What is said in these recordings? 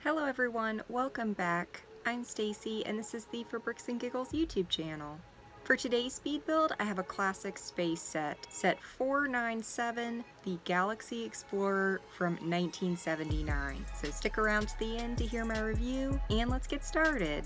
Hello everyone, welcome back. I'm Stacy and this is the For Bricks and Giggles YouTube channel. For today's speed build, I have a classic space set 497, the Galaxy Explorer from 1979. So stick around to the end to hear my review, and let's get started.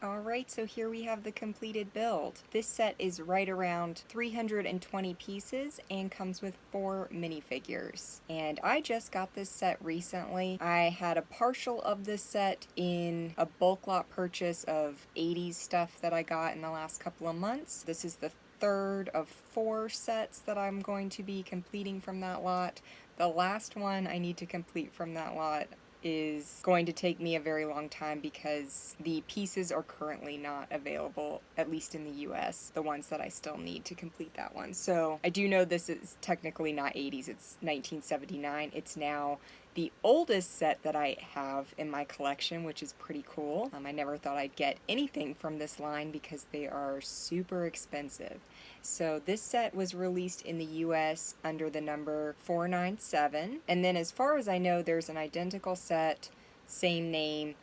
Alright, so here we have the completed build. This set is right around 320 pieces and comes with 4 minifigures. And I just got this set recently. I had a partial of this set in a bulk lot purchase of 80s stuff that I got in the last couple of months. This is the third of 4 sets that I'm going to be completing from that lot. The last one I need to complete from that lot is going to take me a very long time because the pieces are currently not available, at least in the US, the ones that I still need to complete that one. So I do know this is technically not 80s, it's 1979. It's now the oldest set that I have in my collection, which is pretty cool. I never thought I'd get anything from this line because they are super expensive. So this set was released in the US under the number 497. And then as far as I know, there's an identical set, same name,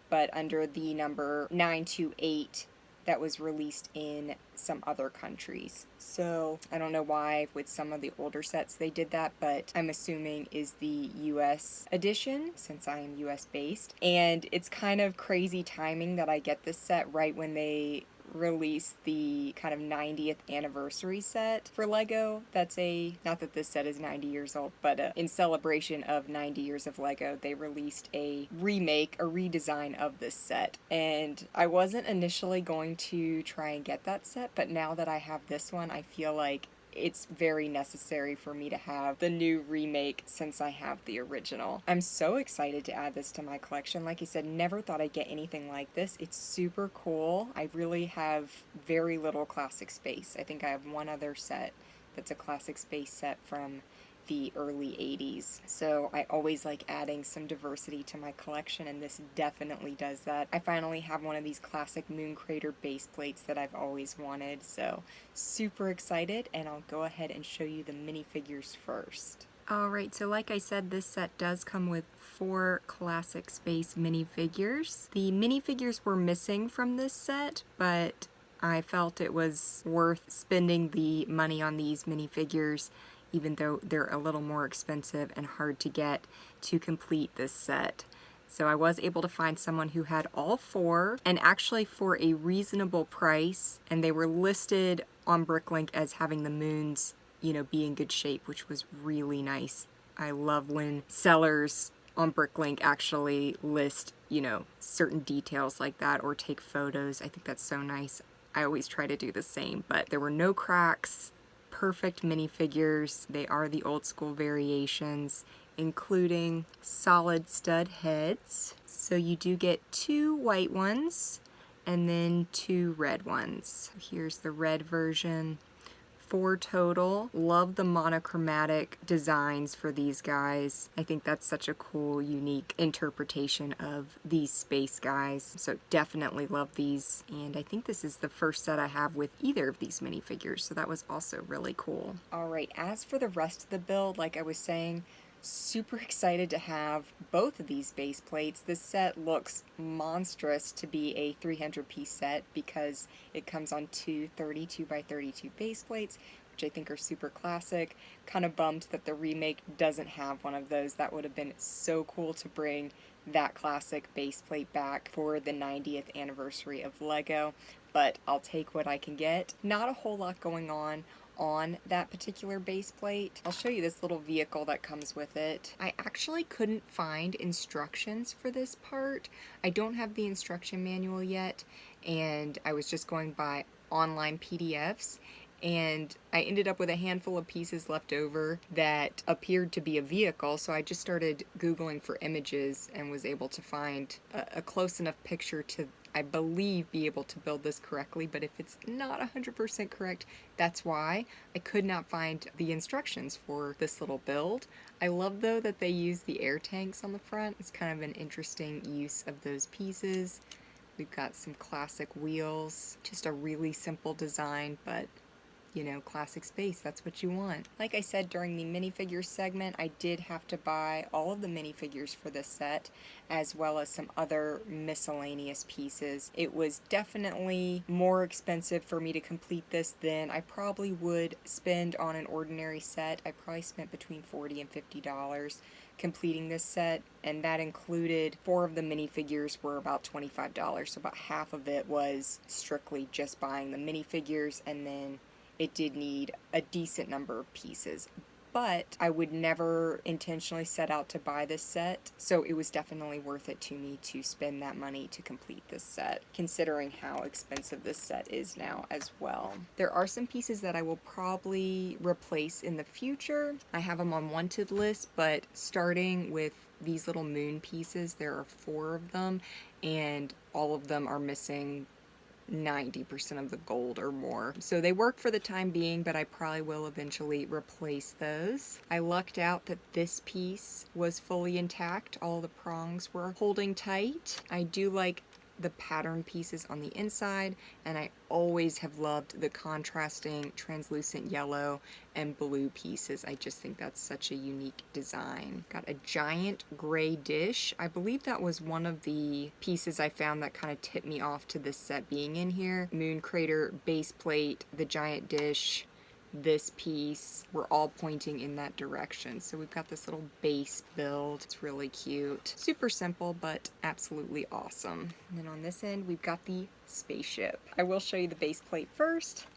but under the number 928 that was released in some other countries. So I don't know why with some of the older sets they did that, but I'm assuming is the US edition since I am US based. And it's kind of crazy timing that I get this set right when they release the kind of 90th anniversary set for Lego. That's not that this set is 90 years old, but in celebration of 90 years of Lego, they released a remake, a redesign of this set. And I wasn't initially going to try and get that set, but now that I have this one, I feel like it's very necessary for me to have the new remake since I have the original. I'm so excited to add this to my collection. Like I said, never thought I'd get anything like this. It's super cool. I really have very little classic space. I think I have one other set that's a classic space set from the early 80s. So I always like adding some diversity to my collection, and this definitely does that. I finally have one of these classic moon crater base plates that I've always wanted, so super excited, and I'll go ahead and show you the minifigures first. Alright, so like I said, this set does come with 4 classic space minifigures. The minifigures were missing from this set, but I felt it was worth spending the money on these minifigures even though they're a little more expensive and hard to get to complete this set. So I was able to find someone who had all 4, and actually for a reasonable price, and they were listed on BrickLink as having the moons, you know, be in good shape, which was really nice I love when sellers on BrickLink actually list, you know, certain details like that or take photos. I think that's so nice. I always try to do the same, but there were no cracks, perfect minifigures. They are the old school variations, including solid stud heads. So you do get 2 white ones and then 2 red ones. Here's the red version. 4 total. Love the monochromatic designs for these guys. I think that's such a cool, unique interpretation of these space guys. So definitely love these. And I think this is the first set I have with either of these minifigures, so that was also really cool. Alright, as for the rest of the build, like I was saying, super excited to have both of these base plates. This set looks monstrous to be a 300 piece set because it comes on 2 32 by 32 base plates, which I think are super classic. Kind of bummed that the remake doesn't have one of those. That would have been so cool to bring that classic base plate back for the 90th anniversary of LEGO, but I'll take what I can get. Not a whole lot going on that particular base plate. I'll show you this little vehicle that comes with it. I actually couldn't find instructions for this part. I don't have the instruction manual yet, and I was just going by online PDFs, and I ended up with a handful of pieces left over that appeared to be a vehicle, so I just started Googling for images and was able to find a close enough picture to, I believe, be able to build this correctly, but if it's not 100% correct, that's why. I could not find the instructions for this little build. I love, though, that they use the air tanks on the front. It's kind of an interesting use of those pieces. We've got some classic wheels, just a really simple design, but you know, classic space, that's what you want. Like I said during the minifigures segment, I did have to buy all of the minifigures for this set, as well as some other miscellaneous pieces. It was definitely more expensive for me to complete this than I probably would spend on an ordinary set. I probably spent between $40 and $50 completing this set, and that included 4 of the minifigures were about $25, so about half of it was strictly just buying the minifigures, and then it did need a decent number of pieces. But I would never intentionally set out to buy this set, so it was definitely worth it to me to spend that money to complete this set, considering how expensive this set is now as well. There are some pieces that I will probably replace in the future. I have them on wanted list, but starting with these little moon pieces, there are 4 of them, and all of them are missing 90% of the gold or more. So they work for the time being, but I probably will eventually replace those. I lucked out that this piece was fully intact. All the prongs were holding tight. I do like the pattern pieces on the inside, and I always have loved the contrasting translucent yellow and blue pieces. I just think that's such a unique design. Got a giant gray dish. I believe that was one of the pieces I found that kind of tipped me off to this set being in here. Moon crater, base plate, the giant dish, this piece, we're all pointing in that direction. So we've got this little base build. It's really cute. Super simple, but absolutely awesome. And then on this end, we've got the spaceship. I will show you the base plate first.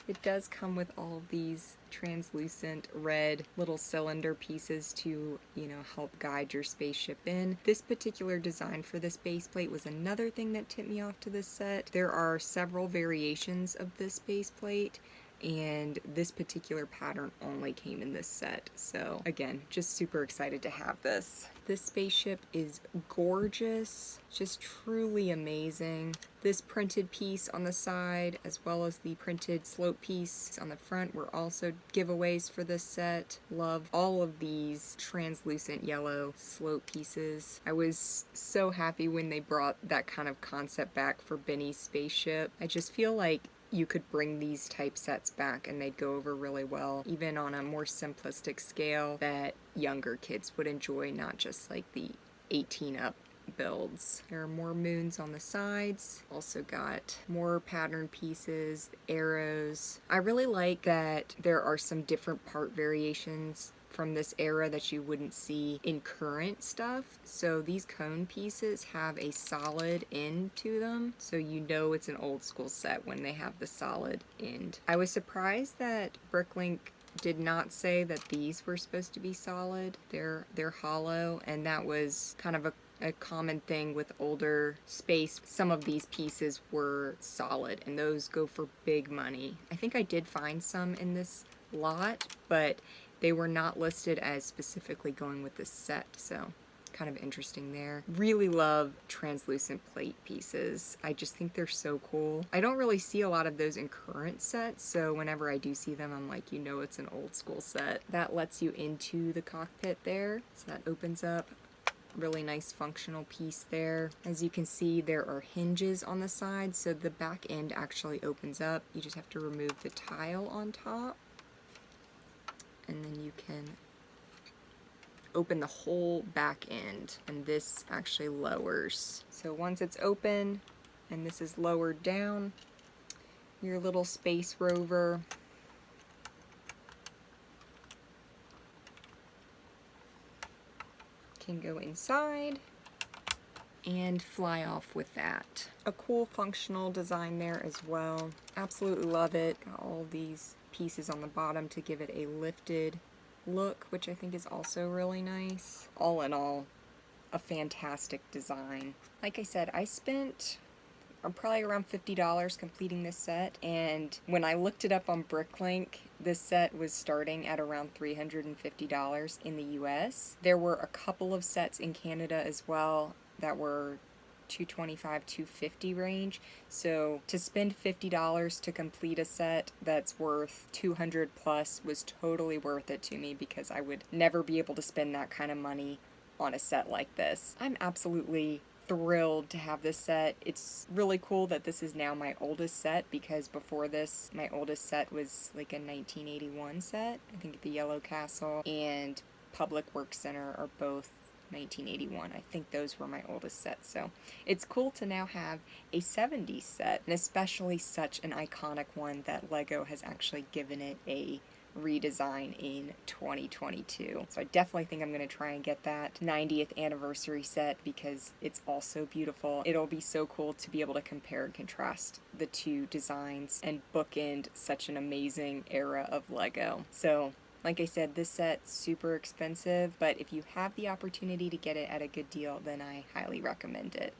It does come with all of these translucent red little cylinder pieces to, you know, help guide your spaceship in. This particular design for this base plate was another thing that tipped me off to this set. There are several variations of this base plate, and this particular pattern only came in this set. So again, just super excited to have this. This spaceship is gorgeous, just truly amazing. This printed piece on the side, as well as the printed slope piece on the front, were also giveaways for this set. Love all of these translucent yellow slope pieces. I was so happy when they brought that kind of concept back for Benny's spaceship. I just feel like you could bring these type sets back and they'd go over really well, even on a more simplistic scale that younger kids would enjoy, not just like the 18 up builds. There are more moons on the sides. Also got more pattern pieces, arrows. I really like that there are some different part variations from this era that you wouldn't see in current stuff. So these cone pieces have a solid end to them, so you know it's an old school set when they have the solid end. I was surprised that BrickLink did not say that these were supposed to be solid. They're hollow, and that was kind of a common thing with older space. Some of these pieces were solid, and those go for big money. I think I did find some in this lot, but they were not listed as specifically going with this set, so kind of interesting there. Really love translucent plate pieces. I just think they're so cool. I don't really see a lot of those in current sets, so whenever I do see them, I'm like, you know it's an old school set. That lets you into the cockpit there, so that opens up. Really nice functional piece there. As you can see, there are hinges on the side, so the back end actually opens up. You just have to remove the tile on top, and then you can open the whole back end, and this actually lowers. So once it's open and this is lowered down, your little space rover can go inside and fly off with that. A cool functional design there as well. Absolutely love it. Got all these pieces on the bottom to give it a lifted look, which I think is also really nice. All in all, a fantastic design. Like I said, I spent probably around $50 completing this set, and when I looked it up on BrickLink, this set was starting at around $350 in the US. There were a couple of sets in Canada as well that were $225, $250 range. So to spend $50 to complete a set that's worth $200 plus was totally worth it to me, because I would never be able to spend that kind of money on a set like this. I'm absolutely thrilled to have this set. It's really cool that this is now my oldest set, because before this, my oldest set was like a 1981 set. I think the Yellow Castle and Public Works Center are both 1981. I think those were my oldest sets. So it's cool to now have a 70s set, and especially such an iconic one that LEGO has actually given it a redesign in 2022. So I definitely think I'm going to try and get that 90th anniversary set, because it's also beautiful. It'll be so cool to be able to compare and contrast the two designs and bookend such an amazing era of LEGO. So like I said, this set's super expensive, but if you have the opportunity to get it at a good deal, then I highly recommend it.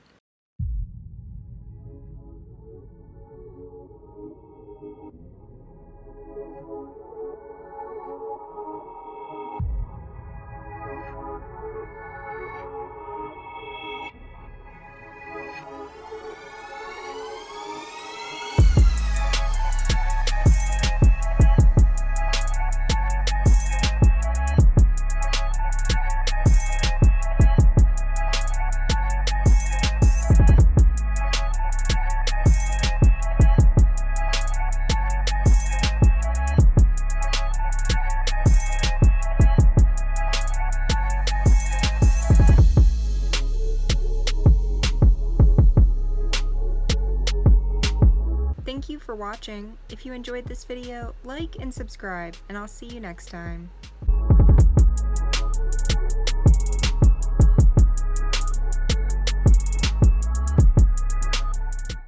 Thank you for watching. If you enjoyed this video, like and subscribe, and I'll see you next time.